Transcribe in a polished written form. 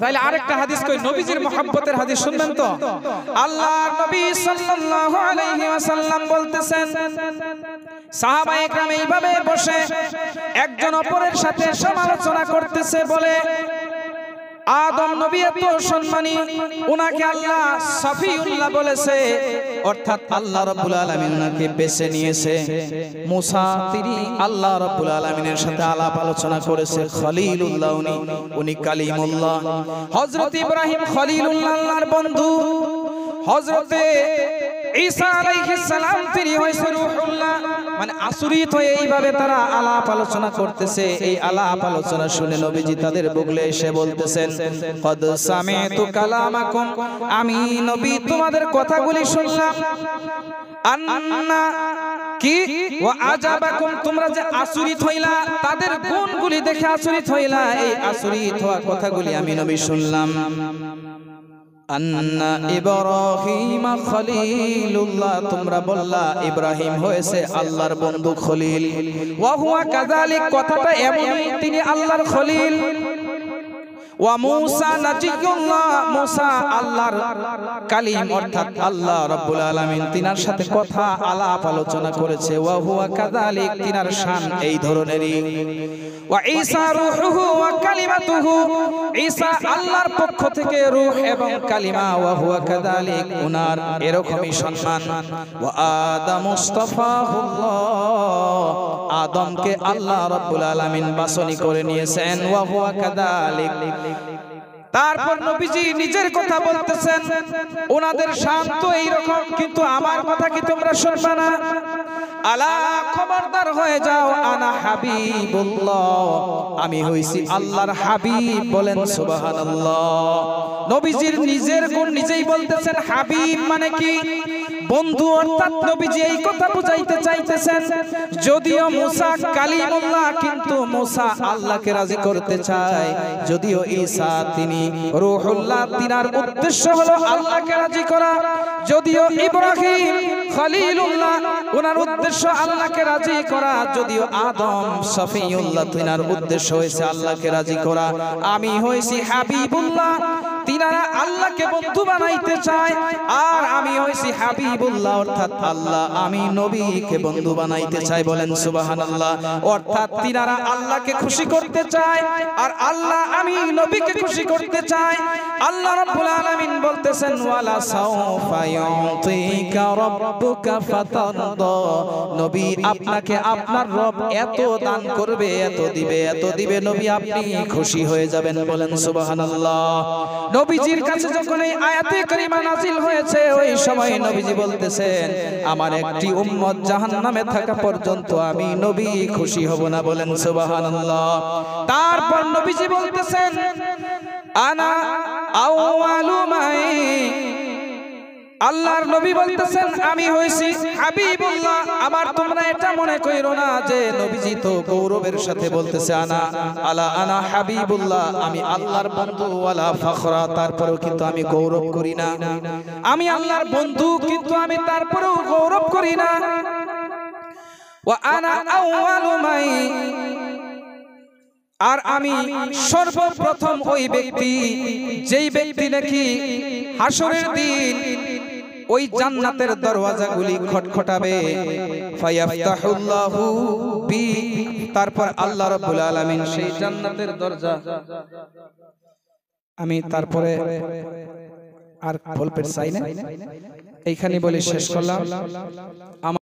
তাহলে আরেকটা হাদিস কই, নবীজির মুহাব্বতের হাদিস শুনবেন তো। আল্লাহর নবী সাল্লাল্লাহু আলাইহি ওয়াসাল্লাম বলতেছেন, সাহাবায়ে কেরাম এইভাবে বসে একজন অপরের সাথে সমালোচনা করতেছে, বলে আদম নবী এত সম্মানী, উনাকে আল্লাহ সফিউল্লাহ বলেছে, অর্থাৎ আল্লাহ রাব্বুল আলামিন উনাকে বেছে নিয়েছে। মুসা তিনি আল্লাহ রাব্বুল আলামিনের সাথে আলাপ আলোচনা করেছে, খলিলুল্লাহ উনি কালিমুল্লাহ। হযরত ইব্রাহিম খলিলুল্লাহ আল্লাহর বন্ধু, হযরতে ঈসা আলাইহিস সালাম তিনি হইছে রূহুল্লাহ। মানে আচরিত হয়ে এইভাবে তারা আলাপ আলোচনা করতেছে। এই আলাপ আলোচনা শুনে নবীজি তাদের বুকলে এসে বলতেছেন, কদ সামিতু কালামাকুম, আমি নবী তোমাদের কথাগুলি শুনলাম। আন্না কি ওয়া আজাবাকুম, তোমরা যে আচরিত হইলা, তাদের গুণগুলি দেখে আচরিত হইলা, এই আচরিত হওয়া কথাগুলি আমি নবী শুনলাম। আন্না ইব্রাহিম খলিলুল্লাহ, তোমরা বললা ইব্রাহিম হয়েছে আল্লাহর বন্ধু খলিল। ওয়া হুয়া কাযালিক, কথাটা এমনই, তিনি আল্লাহর খলিল। ওয়া মূসা নাজিয়ুল্লাহ, মূসা আল্লাহর কালিম, অর্থাৎ আল্লাহ রাব্বুল আলামিন তিনার সাথে কথা আলাপ আলোচনা করেছে। ওয়া হুয়া কাযালিক, তিনার শান এই ধরনেরই। ওয়া ঈসা রূহুহু ওয়া কালিমাতুহু, ঈসা আল্লাহর পক্ষ থেকে রূহ এবং কালিমা। ওয়া হুয়া কাযালিক, উনার এরকমই সম্মান। ওয়া আদম মুস্তাফাহুল্লাহ, আদমকে আল্লাহ রাব্বুল আলামিন বাছনি করে নিয়েছেন। ওয়া হুয়া কাযালিক। তারপর নবীজি নিজের কথা বলতেছেন, ওনাদের শান তো এইরকম, কিন্তু আমার কথা কি তোমরা শুনবে না? আলা, খবরদার হয়ে যাও, আনা হাবিবুল্লাহ, আমি হইছি আল্লাহর হাবিব। বলেন সুবহানাল্লাহ। নবীজির নিজের গুণ নিজেই বলতেছেন। হাবিব মানে কি? বন্ধু, অর্থাৎ নবীজি এই কথা বুঝাইতে চাইতেছেন, যদিও মুসা কালিমুল্লাহ, কিন্তু মুসা আল্লাহকে রাজি করতে চায়। যদিও ঈসা তিনি রূহুল্লাহ, তিনার উদ্দেশ্য হলো আল্লাহকে রাজি করা। যদিও ইব্রাহিম খলিলুল্লাহ, ওনার উদ্দেশ্য আল্লাহকে রাজি করা। যদিও আদম সফিউল্লাহ, তিনার উদ্দেশ্য হয়েছে আল্লাহকে রাজি করা। আমি হইছি হাবিবুল্লাহ, তিনারা আল্লাহকে বন্ধু বানাইতে চায়। আর আমি হইছি হাবিবুল্লাহ, অর্থাৎ আল্লাহ আমি নবীকে বন্ধু বানাইতে চাই। বলেন সুবহানাল্লাহ। অর্থাৎ তিনারা আল্লাহকে খুশি করতে চায়, আর আল্লাহ আমি নবীকে খুশি করতে চায়। আল্লাহ রাব্বুল আলামিন বলতেছেন, ওয়ালা সাওফা ইউতিকা রাব্বুকা ফাতারদা, নবী আপনাকে আপনার রব এত দান করবে, এত দিবে, এত দিবে, নবী আপনি খুশি হয়ে যাবেন। বলেন সুবহানাল্লাহ। নবীজির কাছে যখন এই আয়াতে কারিমা নাযিল হয়েছে, ওই সময় নবীজি বলতেছেন, আমার একটি উম্মত জাহান্নামে থাকা পর্যন্ত আমি নবী খুশি হব না। বলেন সুবহানাল্লাহ। তারপর নবীজি বলতেছেন, আনা আউয়ালু মাই, আল্লাহর নবী বলতেছেন আমি হইছি হাবিবুল্লাহ। আবার তোমরা এটা মনে কইরো না যে নবীজি তো গৌরবের সাথে বলতেছে আনা হাবিবুল্লাহ, আমি আল্লাহর বন্ধু, ওয়ালা ফখরা, তারপরেও কিন্তু আমি গৌরব করি না। আমি আল্লাহর বন্ধু, কিন্তু আমি তারপরেও গৌরব করি না। ওয়া আনা আউয়ালু মাই, আর আমি সর্বপ্রথম ওই ব্যক্তি, যেই ব্যক্তি নাকি হাসরের দিন ওই জান্নাতের দরওয়াজাগুলি খটখটাবে, ফায়াফতাহুল্লাহু বি, তারপর আল্লাহ রাব্বুল আলামিন সেই জান্নাতের দরজা, আমি তারপরে আর বলতে চাই না, এইখানে বলে শেষ করলাম।